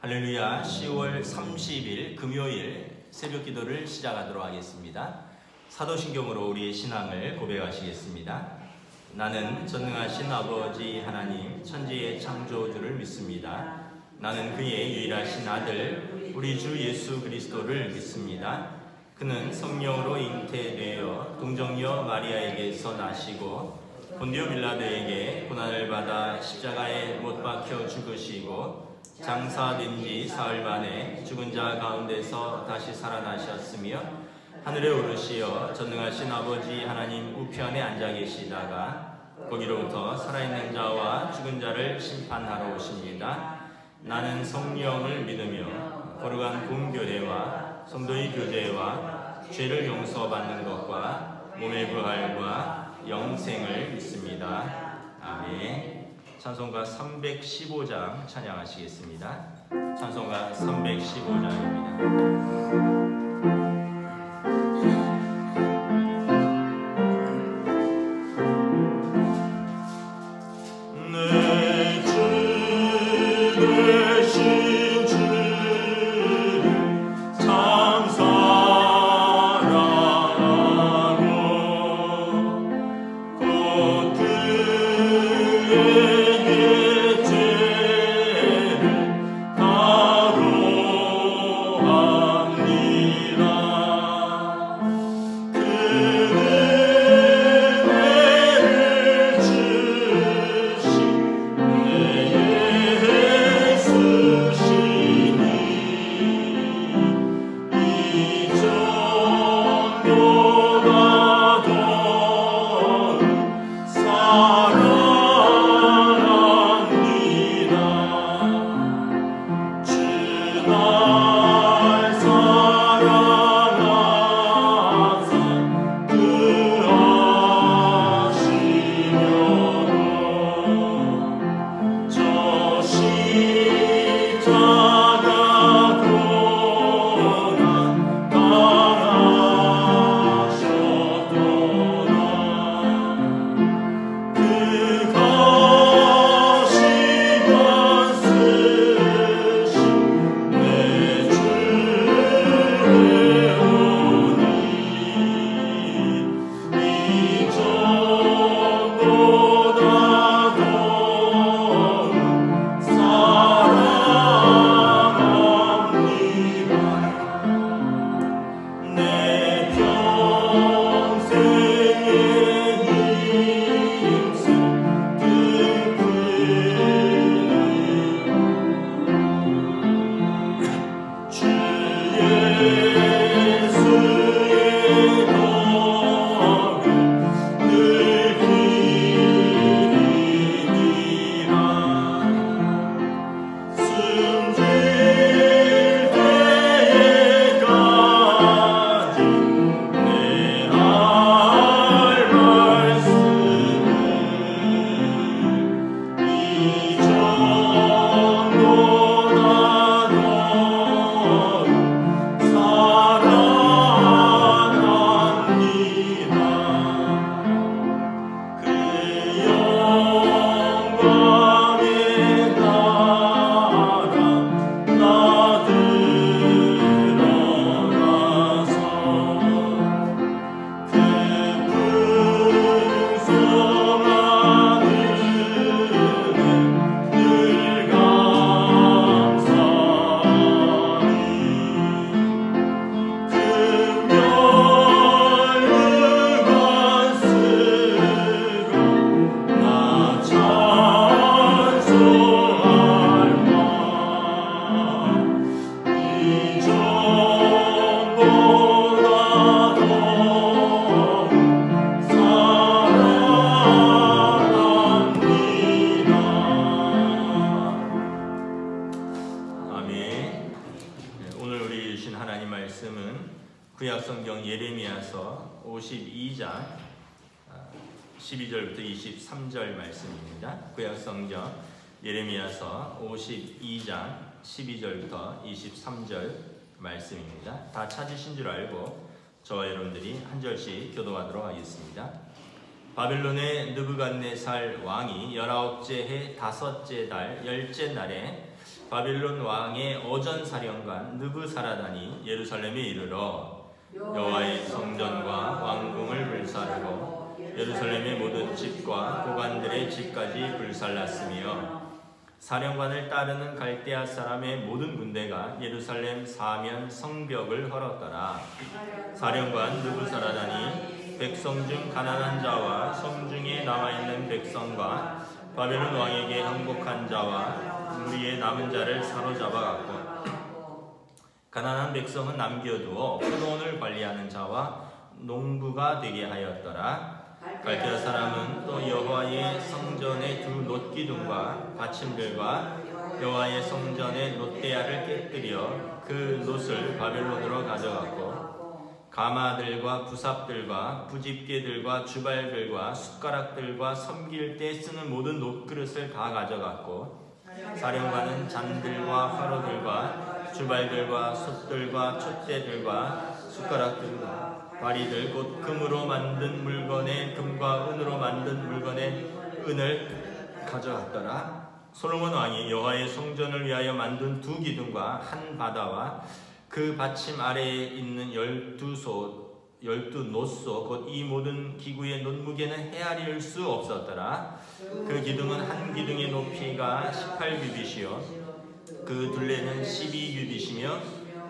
할렐루야. 10월 30일 금요일 새벽 기도를 시작하도록 하겠습니다. 사도신경으로 우리의 신앙을 고백하시겠습니다. 나는 전능하신 아버지 하나님 천지의 창조주를 믿습니다. 나는 그의 유일하신 아들 우리 주 예수 그리스도를 믿습니다. 그는 성령으로 잉태되어 동정녀 마리아에게서 나시고 본디오 빌라도에게 고난을 받아 십자가에 못 박혀 죽으시고 장사된 지 사흘 만에 죽은 자 가운데서 다시 살아나셨으며 하늘에 오르시어 전능하신 아버지 하나님 우편에 앉아 계시다가 거기로부터 살아있는 자와 죽은 자를 심판하러 오십니다. 나는 성령을 믿으며 거룩한 공교회와 성도의 교제와 죄를 용서받는 것과 몸의 부활과 영생을 믿습니다. 아멘. 찬송가 315장 찬양하시겠습니다. 찬송가 315장입니다. 구약성경 예레미야서 52장 12절부터 23절 말씀입니다. 구약성경 예레미야서 52장 12절부터 23절 말씀입니다. 다 찾으신 줄 알고 저와 여러분들이 한 절씩 교독하도록 하겠습니다. 바벨론의 느부갓네살 왕이 19째 해 5째 달 10째 날에 바빌론 왕의 어전 사령관 느부사라단이 예루살렘에 이르러 여호와의 성전과 왕궁을 불사르고 예루살렘의 모든 집과 고관들의 집까지 불살랐으며 사령관을 따르는 갈대아 사람의 모든 군대가 예루살렘 사면 성벽을 헐었더라. 사령관 느부사라단이 백성 중 가난한 자와 성 중에 남아있는 백성과 바벨론 왕에게 항복한 자와 무리의 남은 자를 사로잡아갔고 가난한 백성은 남겨두어 포도원을 관리하는 자와 농부가 되게 하였더라. 갈대아 사람은 또 여호와의 성전의 두 놋기둥과 받침들과 여호와의 성전의 놋대야를 깨뜨려 그 놋을 바벨론으로 가져갔고 가마들과 부삽들과 부집개들과 주발들과 숟가락들과 섬길 때 쓰는 모든 놋그릇을 다 가져갔고 사령관은 잔들과 화로들과 주발들과 솥들과 촛대들과 숟가락들과 바리들 곧 금으로 만든 물건에 금과 은으로 만든 물건에 은을 가져갔더라. 솔로몬 왕이 여호와의 성전을 위하여 만든 두 기둥과 한 바다와 그 받침 아래에 있는 12 놋소 곧 이 모든 기구의 놋무게는 헤아릴 수 없었더라. 그 기둥은 한 기둥의 높이가 18규빗이요 그 둘레는 12규빗이며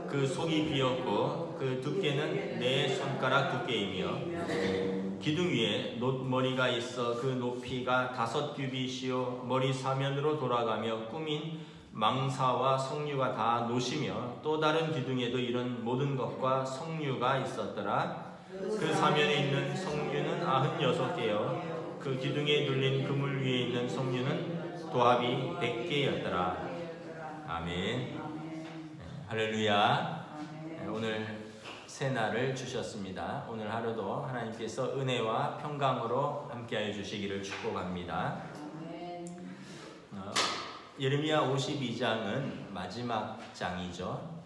그 속이 비었고 그 두께는 4손가락 두께이며 기둥 위에 놋머리가 있어 그 높이가 5규빗이요 머리 사면으로 돌아가며 꾸민 망사와 석류가 다 놋이며 또 다른 기둥에도 이런 모든 것과 석류가 있었더라. 그 사면에 있는 석류는 96개요 그 기둥에 둘린 그물 위에 있는 석류는 도합이 100개였더라. 아멘. 할렐루야. 오늘 새날을 주셨습니다. 오늘 하루도 하나님께서 은혜와 평강으로 함께하여 주시기를 축복합니다. 예레미야 52장은 마지막 장이죠.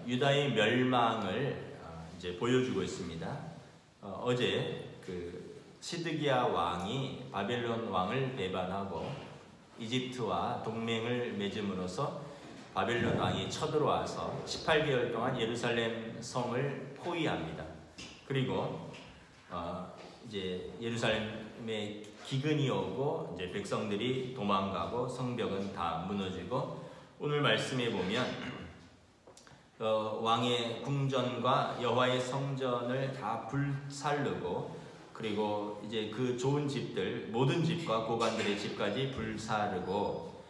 유다의 멸망을 이제 보여주고 있습니다. 어제 그 시드기야 왕이 바벨론 왕을 배반하고 이집트와 동맹을 맺음으로써 바벨론 왕이 쳐들어와서 18개월 동안 예루살렘 성을 포위합니다. 그리고 이제 예루살렘에 기근이 오고 이제 백성들이 도망가고 성벽은 다 무너지고 오늘 말씀에 보면 왕의 궁전과 여호와의 성전을 다 불살르고 그리고 이제 그 좋은 집들 모든 집과 고관들의 집까지 불사르고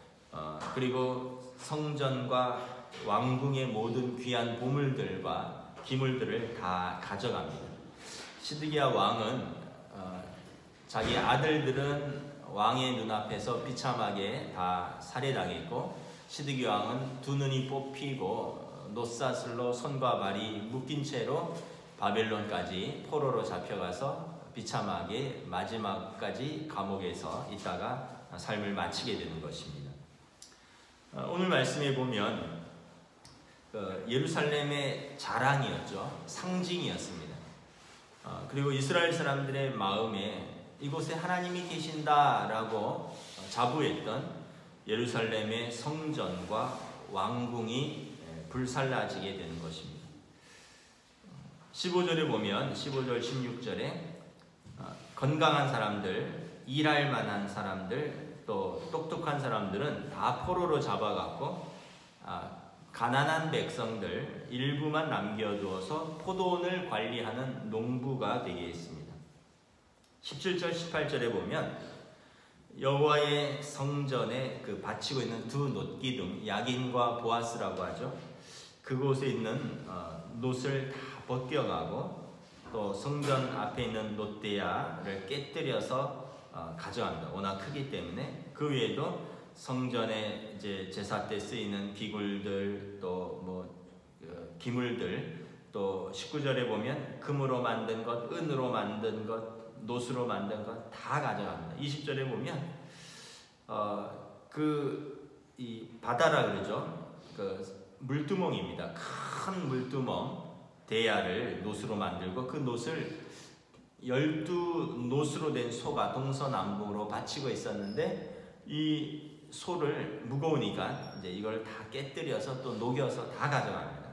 그리고 성전과 왕궁의 모든 귀한 보물들과 기물들을 다 가져갑니다. 시드기야 왕은 자기 아들들은 왕의 눈앞에서 비참하게 다 살해당했고 시드기야 왕은 두 눈이 뽑히고 놋사슬로 손과 발이 묶인 채로 바벨론까지 포로로 잡혀가서 비참하게 마지막까지 감옥에서 있다가 삶을 마치게 되는 것입니다. 오늘 말씀에 보면 예루살렘의 자랑이었죠. 상징이었습니다. 그리고 이스라엘 사람들의 마음에 이곳에 하나님이 계신다라고 자부했던 예루살렘의 성전과 왕궁이 불살라지게 되는 것입니다. 15절에 보면 15절 16절에 건강한 사람들, 일할 만한 사람들, 또 똑똑한 사람들은 다 포로로 잡아갔고 가난한 백성들 일부만 남겨두어서 포도원을 관리하는 농부가 되게 했습니다. 17절 18절에 보면 여호와의 성전에 그 바치고 있는 두 놋기둥 야긴과 보아스라고 하죠. 그곳에 있는 놋을 다 벗겨가고 또 성전 앞에 있는 놋대야를 깨뜨려서 가져갑니다. 워낙 크기 때문에. 그 외에도 성전에 이제 제사 때 쓰이는 기굴들 또 뭐 기물들 또 19절에 보면 금으로 만든 것, 은으로 만든 것, 놋으로 만든 것 다 가져갑니다. 20절에 보면 이 바다라 그러죠. 그 물두멍입니다. 큰 물두멍 대야를 놋으로 만들고 그 놋을 12 놋으로 된 소가 동서남북으로 바치고 있었는데 이 소를 무거우니까 이제 이걸 다 깨뜨려서 또 녹여서 다 가져갑니다.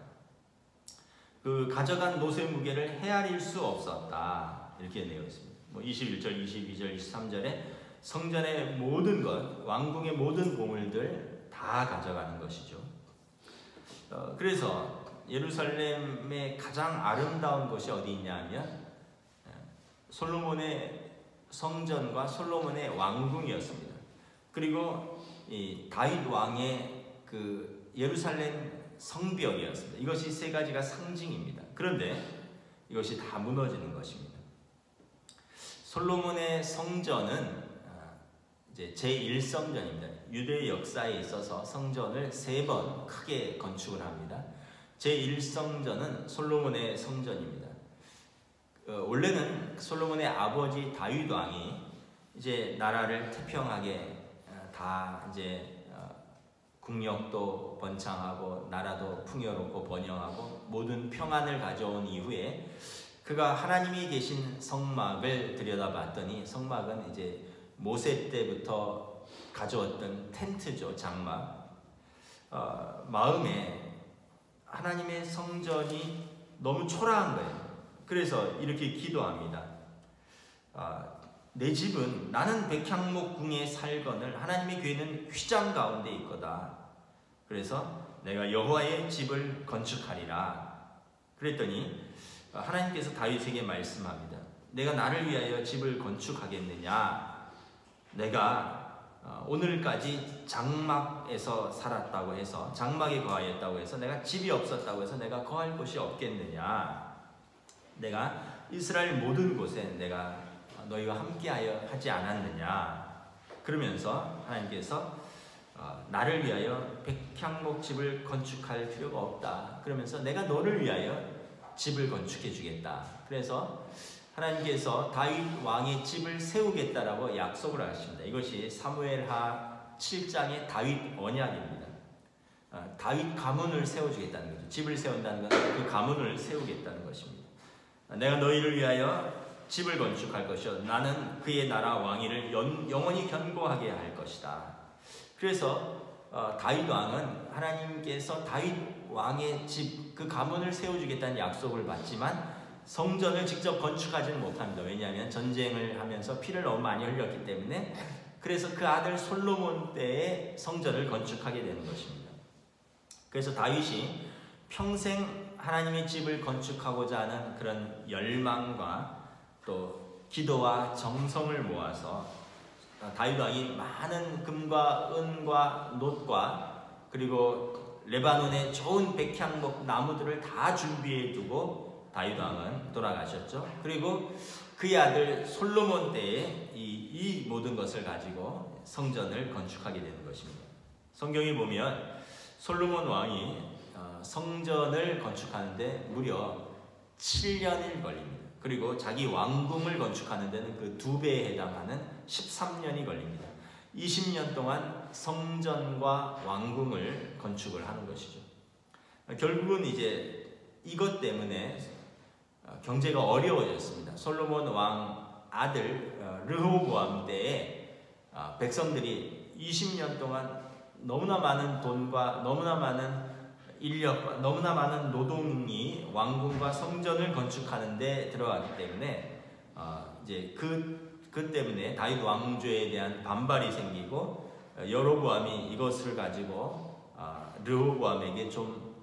그 가져간 노새 무게를 헤아릴 수 없었다. 이렇게 되어 있습니다. 21절, 22절, 23절에 성전의 모든 것, 왕궁의 모든 보물들 다 가져가는 것이죠. 그래서 예루살렘의 가장 아름다운 곳이 어디 있냐 하면 솔로몬의 성전과 솔로몬의 왕궁이었습니다. 그리고 이 다윗 왕의 그 예루살렘 성벽이었습니다. 이것이 세 가지가 상징입니다. 그런데 이것이 다 무너지는 것입니다. 솔로몬의 성전은 이제 제1성전입니다. 유대 역사에 있어서 성전을 3번 크게 건축을 합니다. 제1성전은 솔로몬의 성전입니다. 원래는 솔로몬의 아버지 다윗 왕이 이제 나라를 태평하게 다 이제 국력도 번창하고 나라도 풍요롭고 번영하고 모든 평안을 가져온 이후에 그가 하나님이 계신 성막을 들여다봤더니 성막은 이제 모세 때부터 가져왔던 텐트죠, 장막. 마음에 하나님의 성전이 너무 초라한 거예요. 그래서 이렇게 기도합니다. 내 집은 나는 백향목궁에 살거늘 하나님의 교회는 휘장 가운데 있거다. 그래서 내가 여호와의 집을 건축하리라. 그랬더니 하나님께서 다윗에게 말씀합니다. 내가 나를 위하여 집을 건축하겠느냐? 내가 오늘까지 장막에서 살았다고 해서 장막에 거하였다고 해서 내가 집이 없었다고 해서 내가 거할 곳이 없겠느냐? 내가 이스라엘 모든 곳에 내가 너희와 함께하여 하지 않았느냐? 그러면서 하나님께서 나를 위하여 백향목 집을 건축할 필요가 없다. 그러면서 내가 너를 위하여 집을 건축해 주겠다. 그래서 하나님께서 다윗 왕의 집을 세우겠다라고 약속을 하십니다. 이것이 사무엘하 7장의 다윗 언약입니다. 다윗 가문을 세워주겠다는 거죠. 집을 세운다는 것은 그 가문을 세우겠다는 것입니다. 내가 너희를 위하여 집을 건축할 것이요 나는 그의 나라 왕위를 영원히 견고하게 할 것이다. 그래서 다윗 왕은 하나님께서 다윗 왕의 집, 그 가문을 세워주겠다는 약속을 받지만 성전을 직접 건축하지는 못합니다. 왜냐하면 전쟁을 하면서 피를 너무 많이 흘렸기 때문에. 그래서 그 아들 솔로몬 때에 성전을 건축하게 되는 것입니다. 그래서 다윗이 평생 하나님의 집을 건축하고자 하는 그런 열망과 또 기도와 정성을 모아서 다윗 왕이 많은 금과 은과 놋과 그리고 레바논의 좋은 백향목 나무들을 다 준비해 두고 다윗 왕은 돌아가셨죠. 그리고 그의 아들 솔로몬 때에 이 모든 것을 가지고 성전을 건축하게 되는 것입니다. 성경에 보면 솔로몬 왕이 성전을 건축하는데 무려 7년이 걸립니다. 그리고 자기 왕궁을 건축하는 데는 그 2배에 해당하는 13년이 걸립니다. 20년 동안 성전과 왕궁을 건축을 하는 것이죠. 결국은 이제 이것 때문에 경제가 어려워졌습니다. 솔로몬 왕 아들 르호보암 때에 백성들이 20년 동안 너무나 많은 돈과 너무나 많은 인력과 너무나 많은 노동이 왕궁과 성전을 건축하는 데 들어가기 때문에 이제 그 때문에 다윗 왕조에 대한 반발이 생기고 여로보암이 이것을 가지고 르호보암에게 좀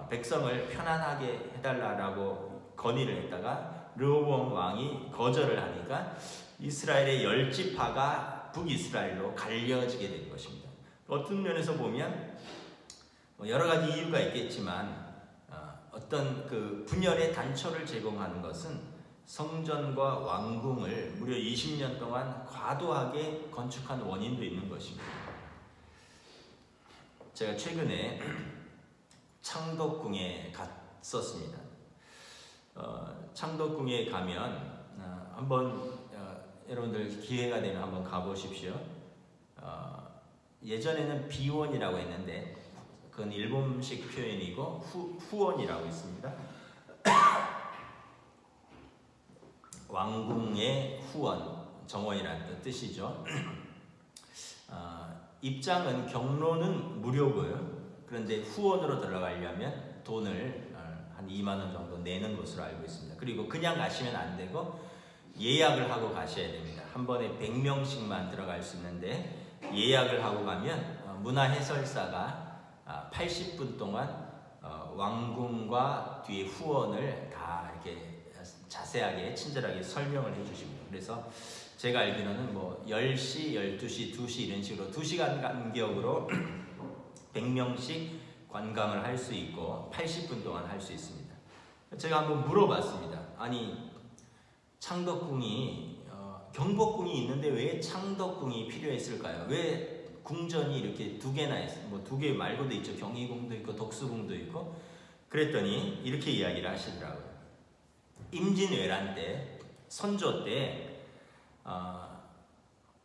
백성을 편안하게 해달라고 건의를 했다가 르호보암 왕이 거절을 하니까 이스라엘의 10지파가 북이스라엘로 갈려지게 된 것입니다. 어떤 면에서 보면 여러 가지 이유가 있겠지만 어떤 그 분열의 단초를 제공하는 것은 성전과 왕궁을 무려 20년 동안 과도하게 건축한 원인도 있는 것입니다. 제가 최근에 창덕궁에 갔었습니다. 창덕궁에 가면 한번 여러분들 기회가 되면 한번 가보십시오. 예전에는 비원이라고 했는데 그건 일본식 표현이고 후원이라고 있습니다. 왕궁의 후원, 정원이라는 뜻이죠. 입장은 경로는 무료고요. 그런데 후원으로 들어가려면 돈을 한 2만 원 정도 내는 것으로 알고 있습니다. 그리고 그냥 가시면 안 되고 예약을 하고 가셔야 됩니다. 한 번에 100명씩만 들어갈 수 있는데 예약을 하고 가면 문화해설사가 80분 동안 왕궁과 뒤에 후원을 다 이렇게 자세하게 친절하게 설명을 해주십니다. 그래서 제가 알기로는 뭐 10시, 12시, 2시 이런 식으로 2시간 간격으로 100명씩 관광을 할 수 있고 80분 동안 할 수 있습니다. 제가 한번 물어봤습니다. 아니 창덕궁이 경복궁이 있는데 왜 창덕궁이 필요했을까요? 왜 궁전이 이렇게 2개나 있어요? 뭐 2개 말고도 있죠. 경희궁도 있고 독수궁도 있고. 그랬더니 이렇게 이야기를 하시더라고요. 임진왜란 때 선조 때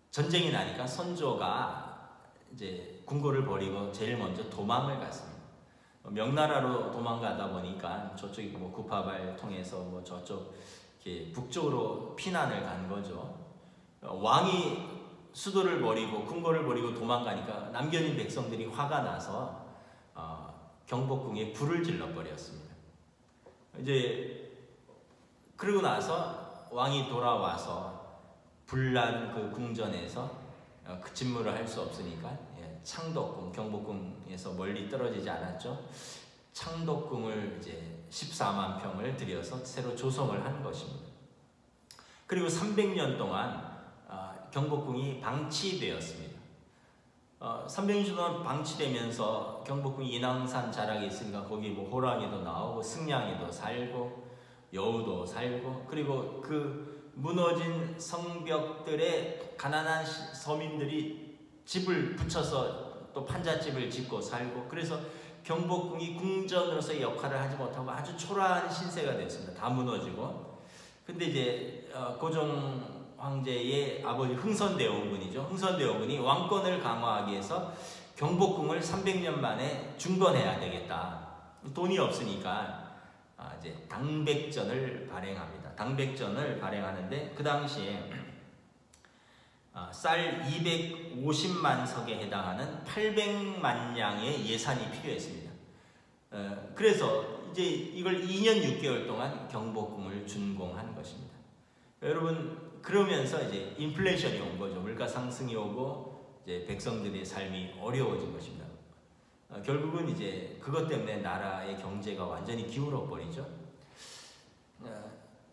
전쟁이 나니까 선조가 이제 궁궐을 버리고 제일 먼저 도망을 갔습니다. 명나라로 도망가다 보니까 저쪽이 뭐 구파발 통해서 뭐 저쪽 이렇게 북쪽으로 피난을 간 거죠. 왕이 수도를 버리고 궁궐을 버리고 도망가니까 남겨진 백성들이 화가 나서 경복궁에 불을 질러 버렸습니다. 이제 그러고 나서 왕이 돌아와서 불난 그 궁전에서 그 침몰을 할 수 없으니까 창덕궁, 경복궁에서 멀리 떨어지지 않았죠. 창덕궁을 이제 14만 평을 들여서 새로 조성을 한 것입니다. 그리고 300년 동안 경복궁이 방치되었습니다. 300년 동안 방치되면서 경복궁 인왕산 자락에 있으니까 거기 뭐 호랑이도 나오고 승냥이도 살고 여우도 살고 그리고 그 무너진 성벽들에 가난한 서민들이 집을 붙여서 또 판잣집을 짓고 살고 그래서 경복궁이 궁전으로서의 역할을 하지 못하고 아주 초라한 신세가 됐습니다. 다 무너지고. 근데 이제 고종 황제의 아버지 흥선대원군이죠. 흥선대원군이 왕권을 강화하기 위해서 경복궁을 300년 만에 중건해야 되겠다. 돈이 없으니까 이제 당백전을 발행합니다. 당백전을 발행하는데 그 당시에 쌀 250만 석에 해당하는 800만 양의 예산이 필요했습니다. 그래서 이제 이걸 2년 6개월 동안 경복궁을 준공한 것입니다. 여러분 그러면서 이제 인플레이션이 온 거죠. 물가 상승이 오고 이제 백성들의 삶이 어려워진 것입니다. 결국은 이제 그것 때문에 나라의 경제가 완전히 기울어 버리죠.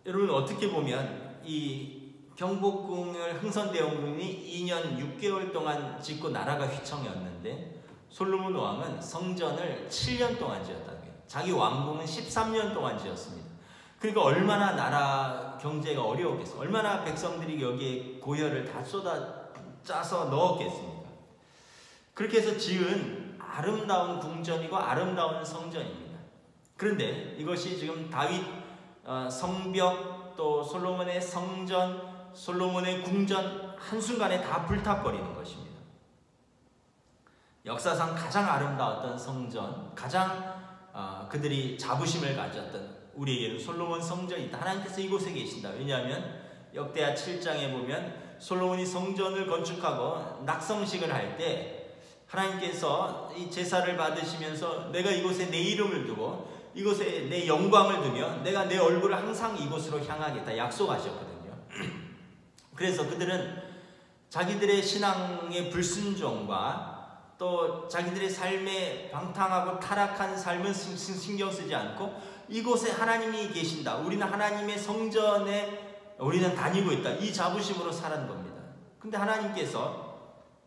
여러분 어떻게 보면 이 경복궁을 흥선대원군이 2년 6개월 동안 짓고 나라가 휘청였는데 솔로몬 왕은 성전을 7년 동안 지었다는 거예요. 자기 왕궁은 13년 동안 지었습니다. 그러니까 얼마나 나라 경제가 어려웠겠어. 얼마나 백성들이 여기에 고열을 다 쏟아 짜서 넣었겠습니까? 그렇게 해서 지은 아름다운 궁전이고 아름다운 성전입니다. 그런데 이것이 지금 다윗 성벽 또 솔로몬의 성전 솔로몬의 궁전 한순간에 다 불타버리는 것입니다. 역사상 가장 아름다웠던 성전, 가장 그들이 자부심을 가졌던 우리에게는 솔로몬 성전이 있다. 하나님께서 이곳에 계신다. 왜냐하면 역대하 7장에 보면 솔로몬이 성전을 건축하고 낙성식을 할 때 하나님께서 이 제사를 받으시면서 내가 이곳에 내 이름을 두고 이곳에 내 영광을 두며 내가 내 얼굴을 항상 이곳으로 향하겠다 약속하셨거든요. 그래서 그들은 자기들의 신앙의 불순종과 또 자기들의 삶에 방탕하고 타락한 삶은 신경 쓰지 않고 이곳에 하나님이 계신다. 우리는 하나님의 성전에 우리는 다니고 있다. 이 자부심으로 살은 겁니다. 근데 하나님께서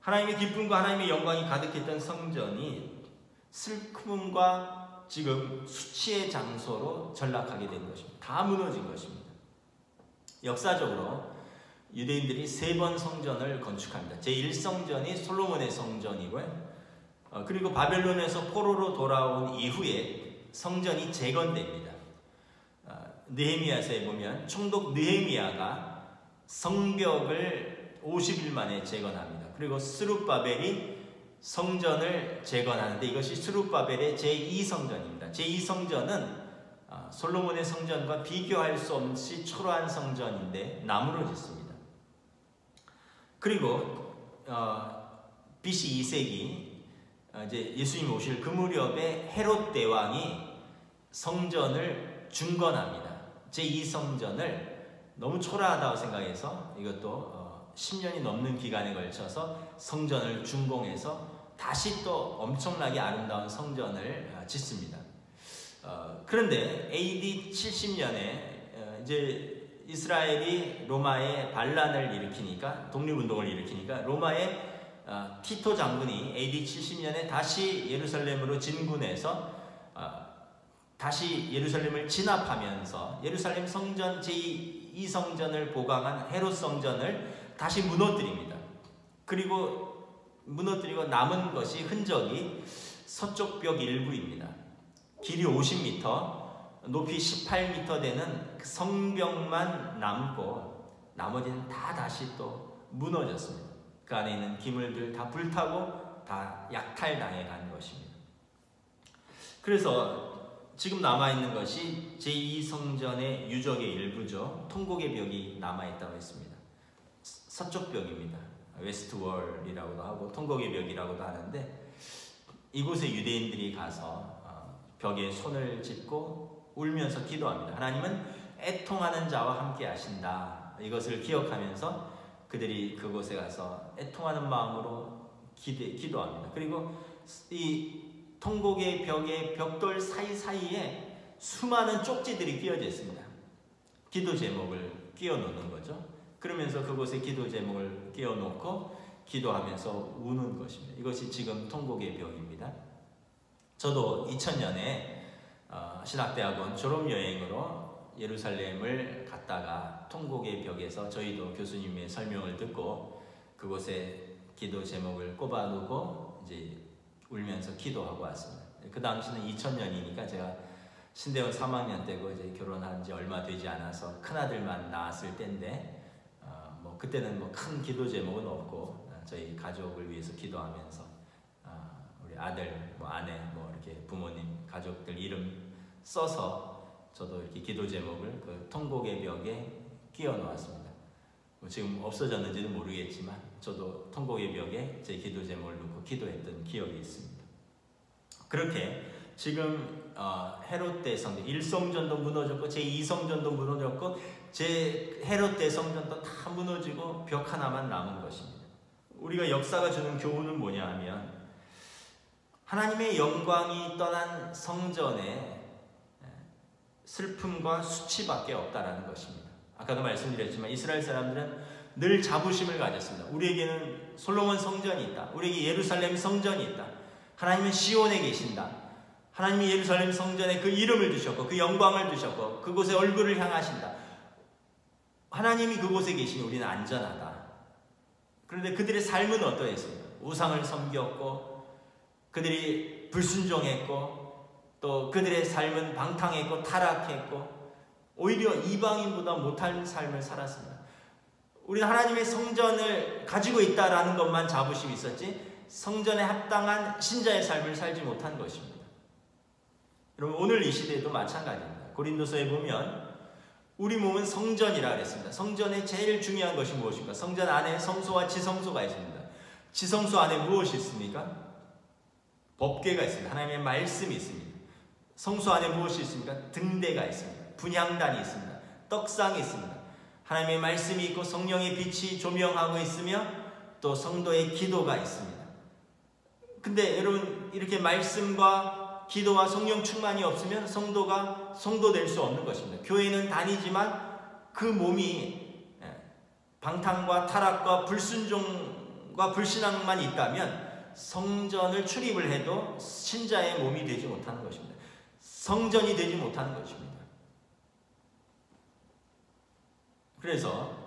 하나님의 기쁨과 하나님의 영광이 가득했던 성전이 슬픔과 지금 수치의 장소로 전락하게 된 것입니다. 다 무너진 것입니다. 역사적으로 유대인들이 3번 성전을 건축합니다. 제1성전이 솔로몬의 성전이고요. 그리고 바벨론에서 포로로 돌아온 이후에 성전이 재건됩니다. 느헤미야서에 보면 총독 느헤미야가 성벽을 50일 만에 재건합니다. 그리고 스룹바벨이 성전을 재건하는데 이것이 스룹바벨의 제2성전입니다. 제2성전은 솔로몬의 성전과 비교할 수 없이 초라한 성전인데 나무로 짓습니다. 그리고 BC 2세기 이제 예수님 오실 그 무렵에 헤롯 대왕이 성전을 중건합니다. 제2성전을 너무 초라하다고 생각해서 이것도 10년이 넘는 기간에 걸쳐서 성전을 준공해서 다시 또 엄청나게 아름다운 성전을 짓습니다. 그런데 AD 70년에 이제 이스라엘이 로마에 반란을 일으키니까, 독립운동을 일으키니까 로마의 티토 장군이 AD 70년에 다시 예루살렘으로 진군해서 다시 예루살렘을 진압하면서 예루살렘 성전 제2성전을 보강한 헤롯 성전을 다시 무너뜨립니다. 그리고 무너뜨리고 남은 것이 흔적이 서쪽 벽 일부입니다. 길이 50m, 높이 18m 되는 성벽만 남고 나머지는 다 다시 또 무너졌습니다. 그 안에 있는 기물들 다 불타고 다 약탈당해 간 것입니다. 그래서 지금 남아있는 것이 제2성전의 유적의 일부죠. 통곡의 벽이 남아있다고 했습니다. 서쪽 벽입니다. 웨스트월이라고도 하고 통곡의 벽이라고도 하는데, 이곳에 유대인들이 가서 벽에 손을 짚고 울면서 기도합니다. 하나님은 애통하는 자와 함께 하신다. 이것을 기억하면서 그들이 그곳에 가서 애통하는 마음으로 기도합니다. 그리고 이 통곡의 벽의 벽돌 사이사이에 수많은 쪽지들이 끼어져 있습니다. 기도 제목을 끼워 놓는 거죠. 그러면서 그곳에 기도 제목을 끼워 놓고 기도하면서 우는 것입니다. 이것이 지금 통곡의 벽입니다. 저도 2000년에 신학대학원 졸업여행으로 예루살렘을 갔다가 통곡의 벽에서 저희도 교수님의 설명을 듣고 그곳에 기도 제목을 꼽아두고 이제 울면서 기도하고 왔습니다. 그 당시는 2000년이니까 제가 신대원 3학년 때고 이제 결혼한 지 얼마 되지 않아서 큰아들만 낳았을 때인데 뭐 그때는 뭐 큰 기도 제목은 없고 저희 가족을 위해서 기도하면서 우리 아들, 뭐 아내, 뭐 이렇게 부모님, 가족들 이름 써서 저도 이렇게 기도 제목을 그 통곡의 벽에 끼워 놓았습니다. 뭐 지금 없어졌는지는 모르겠지만 저도 통곡의 벽에 제 기도 제목을 놓고 기도했던 기억이 있습니다. 그렇게 지금 헤롯 대성전 1성전도 무너졌고 제2성전도 무너졌고 헤롯 대성전도 다 무너지고 벽 하나만 남은 것입니다. 우리가 역사가 주는 교훈은 뭐냐 하면 하나님의 영광이 떠난 성전에 슬픔과 수치밖에 없다라는 것입니다. 아까도 말씀드렸지만 이스라엘 사람들은 늘 자부심을 가졌습니다. 우리에게는 솔로몬 성전이 있다. 우리에게 예루살렘 성전이 있다. 하나님은 시온에 계신다. 하나님이 예루살렘 성전에 그 이름을 두셨고 그 영광을 두셨고 그곳에 얼굴을 향하신다. 하나님이 그곳에 계시니 우리는 안전하다. 그런데 그들의 삶은 어떠했습니까? 우상을 섬겼고 그들이 불순종했고 또 그들의 삶은 방탕했고 타락했고 오히려 이방인보다 못한 삶을 살았습니다. 우리는 하나님의 성전을 가지고 있다라는 것만 자부심이 있었지 성전에 합당한 신자의 삶을 살지 못한 것입니다. 여러분 오늘 이 시대에도 마찬가지입니다. 고린도서에 보면 우리 몸은 성전이라 그랬습니다. 성전에 제일 중요한 것이 무엇입니까? 성전 안에 성소와 지성소가 있습니다. 지성소 안에 무엇이 있습니까? 법궤가 있습니다. 하나님의 말씀이 있습니다. 성소 안에 무엇이 있습니까? 등대가 있습니다. 분향단이 있습니다. 떡상이 있습니다. 하나님의 말씀이 있고 성령의 빛이 조명하고 있으며 또 성도의 기도가 있습니다. 근데 여러분 이렇게 말씀과 기도와 성령 충만이 없으면 성도가 성도 될 수 없는 것입니다. 교회는 다니지만 그 몸이 방탕과 타락과 불순종과 불신앙만 있다면 성전을 출입을 해도 신자의 몸이 되지 못하는 것입니다. 성전이 되지 못하는 것입니다. 그래서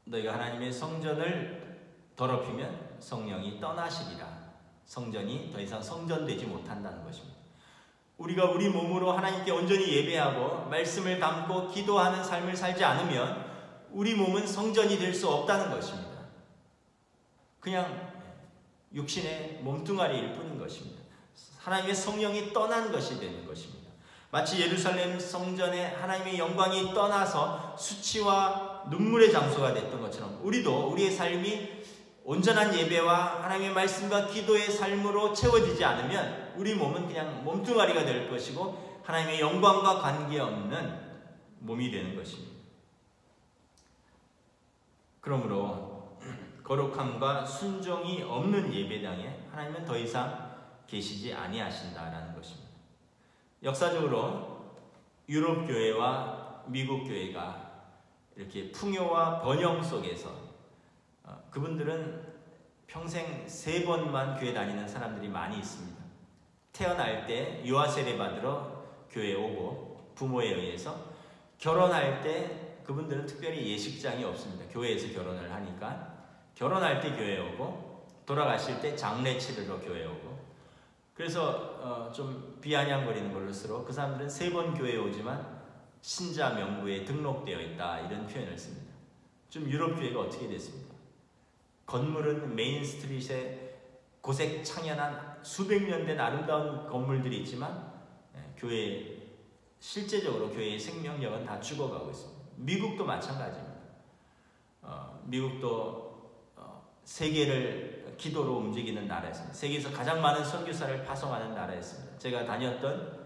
너희가 하나님의 성전을 더럽히면 성령이 떠나시리라. 성전이 더 이상 성전되지 못한다는 것입니다. 우리가 우리 몸으로 하나님께 온전히 예배하고 말씀을 담고 기도하는 삶을 살지 않으면 우리 몸은 성전이 될 수 없다는 것입니다. 그냥 육신의 몸뚱아리일 뿐인 것입니다. 하나님의 성령이 떠난 것이 되는 것입니다. 마치 예루살렘 성전에 하나님의 영광이 떠나서 수치와 눈물의 장소가 됐던 것처럼 우리도 우리의 삶이 온전한 예배와 하나님의 말씀과 기도의 삶으로 채워지지 않으면 우리 몸은 그냥 몸뚱아리가 될 것이고 하나님의 영광과 관계없는 몸이 되는 것입니다. 그러므로 거룩함과 순종이 없는 예배당에 하나님은 더 이상 계시지 아니하신다라는 것입니다. 역사적으로 유럽 교회와 미국 교회가 이렇게 풍요와 번영 속에서 그분들은 평생 3번만 교회 다니는 사람들이 많이 있습니다. 태어날 때 유아 세례 받으러 교회에 오고 부모에 의해서, 결혼할 때 그분들은 특별히 예식장이 없습니다. 교회에서 결혼을 하니까 결혼할 때 교회에 오고 돌아가실 때 장례 치르러 교회에 오고, 그래서 좀 비아냥거리는 걸로서로 그 사람들은 3번 교회에 오지만 신자 명부에 등록되어 있다 이런 표현을 씁니다. 좀 유럽 교회가 어떻게 됐습니까? 건물은 메인 스트릿에 고색 창연한 수백 년 된 아름다운 건물들이 있지만 실제적으로 교회의 생명력은 다 죽어가고 있습니다. 미국도 마찬가지입니다. 미국도 세계를 기도로 움직이는 나라였습니다. 세계에서 가장 많은 선교사를 파송하는 나라였습니다. 제가 다녔던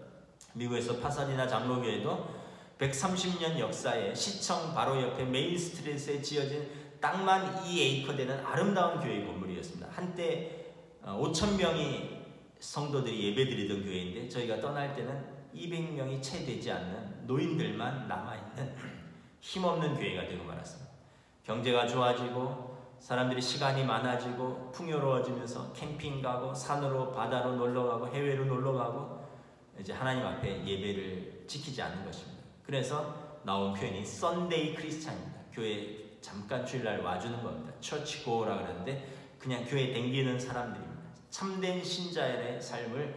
미국에서 파사디나 장로교회도 130년 역사에 시청 바로 옆에 메인 스트릿에 지어진 땅만 2에이커 되는 아름다운 교회 건물이었습니다. 한때 5,000명이 성도들이 예배드리던 교회인데 저희가 떠날 때는 200명이 채 되지 않는 노인들만 남아있는 힘없는 교회가 되고 말았습니다. 경제가 좋아지고 사람들이 시간이 많아지고 풍요로워지면서 캠핑 가고 산으로 바다로 놀러가고 해외로 놀러가고 이제 하나님 앞에 예배를 지키지 않는 것입니다. 그래서 나온 표현이 썬데이 크리스찬입니다. 교회 잠깐 주일날 와주는 겁니다. 처치 고라 그러는데 그냥 교회 댕기는 사람들입니다. 참된 신자의 삶을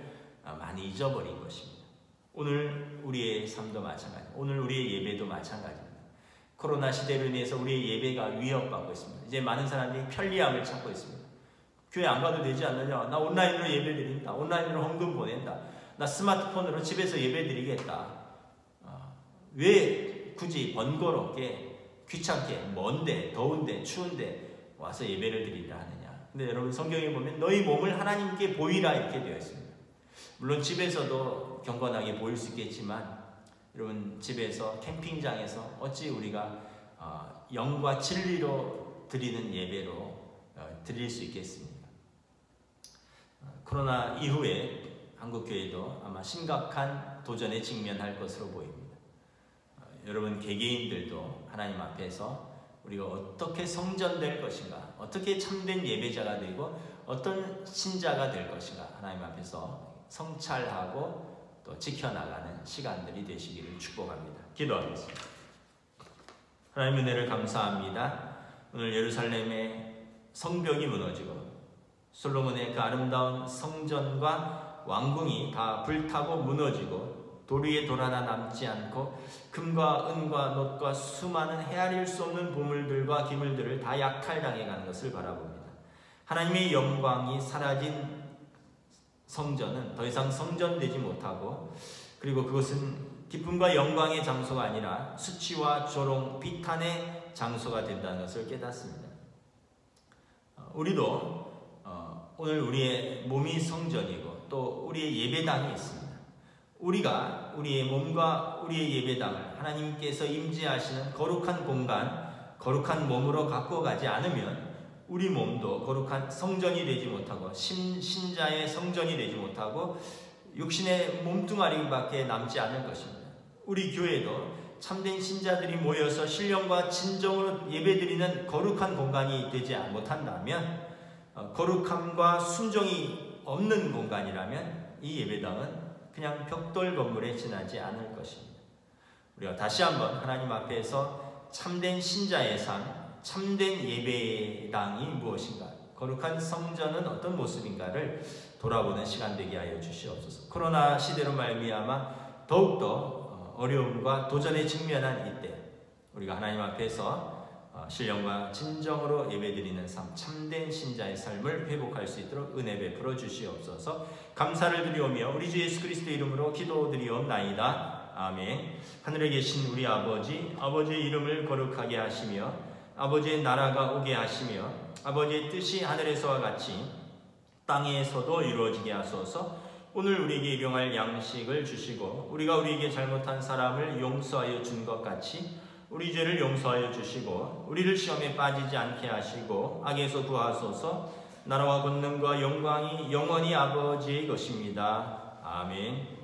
많이 잊어버린 것입니다. 오늘 우리의 삶도 마찬가지입니다. 오늘 우리의 예배도 마찬가지입니다. 코로나 시대로 인해서 우리의 예배가 위협받고 있습니다. 이제 많은 사람들이 편리함을 찾고 있습니다. 교회 안 가도 되지 않느냐? 나 온라인으로 예배 드린다. 온라인으로 헌금 보낸다. 나 스마트폰으로 집에서 예배 드리겠다. 왜 굳이 번거롭게 귀찮게 먼데 더운데 추운데 와서 예배를 드리라 하느냐? 근데 여러분 성경에 보면 너희 몸을 하나님께 보이라 이렇게 되어 있습니다. 물론 집에서도 경건하게 보일 수 있겠지만 여러분 집에서 캠핑장에서 어찌 우리가 영과 진리로 드리는 예배로 드릴 수 있겠습니까? 코로나 이후에 한국교회도 아마 심각한 도전에 직면할 것으로 보입니다. 여러분 개개인들도 하나님 앞에서 우리가 어떻게 성전될 것인가, 어떻게 참된 예배자가 되고 어떤 신자가 될 것인가 하나님 앞에서 성찰하고 또 지켜나가는 시간들이 되시기를 축복합니다. 기도하겠습니다. 하나님 은혜를 감사합니다. 오늘 예루살렘의 성벽이 무너지고 솔로몬의 그 아름다운 성전과 왕궁이 다 불타고 무너지고 돌 위에 돌 하나 남지 않고 금과 은과 놋과 수많은 헤아릴 수 없는 보물들과 기물들을 다 약탈당해 가는 것을 바라봅니다. 하나님의 영광이 사라진 성전은 더 이상 성전되지 못하고, 그리고 그것은 기쁨과 영광의 장소가 아니라 수치와 조롱, 비탄의 장소가 된다는 것을 깨닫습니다. 우리도 오늘 우리의 몸이 성전이고 또 우리의 예배당이 있습니다. 우리가 우리의 몸과 우리의 예배당을 하나님께서 임재하시는 거룩한 공간, 거룩한 몸으로 갖고 가지 않으면 우리 몸도 거룩한 성전이 되지 못하고 신자의 성전이 되지 못하고 육신의 몸뚱아리밖에 남지 않을 것입니다. 우리 교회도 참된 신자들이 모여서 신령과 진정으로 예배드리는 거룩한 공간이 되지 못한다면, 거룩함과 순종이 없는 공간이라면 이 예배당은 그냥 벽돌 건물에 지나지 않을 것입니다. 우리가 다시 한번 하나님 앞에서 참된 신자의 삶, 참된 예배당이 무엇인가, 거룩한 성전은 어떤 모습인가를 돌아보는 시간 되게 하여 주시옵소서. 코로나 시대로 말미암아 더욱더 어려움과 도전에 직면한 이때 우리가 하나님 앞에서 신령과 진정으로 예배드리는 삶, 참된 신자의 삶을 회복할 수 있도록 은혜 베풀어 주시옵소서. 감사를 드리오며 우리 주 예수 그리스도의 이름으로 기도드리옵나이다. 아멘. 하늘에 계신 우리 아버지, 아버지의 이름을 거룩하게 하시며 아버지의 나라가 오게 하시며 아버지의 뜻이 하늘에서와 같이 땅에서도 이루어지게 하소서. 오늘 우리에게 일용할 양식을 주시고 우리가 우리에게 잘못한 사람을 용서하여 준 것 같이 우리 죄를 용서하여 주시고 우리를 시험에 빠지지 않게 하시고 악에서 구하소서. 나라와 권능과 영광이 영원히 아버지의 것입니다. 아멘.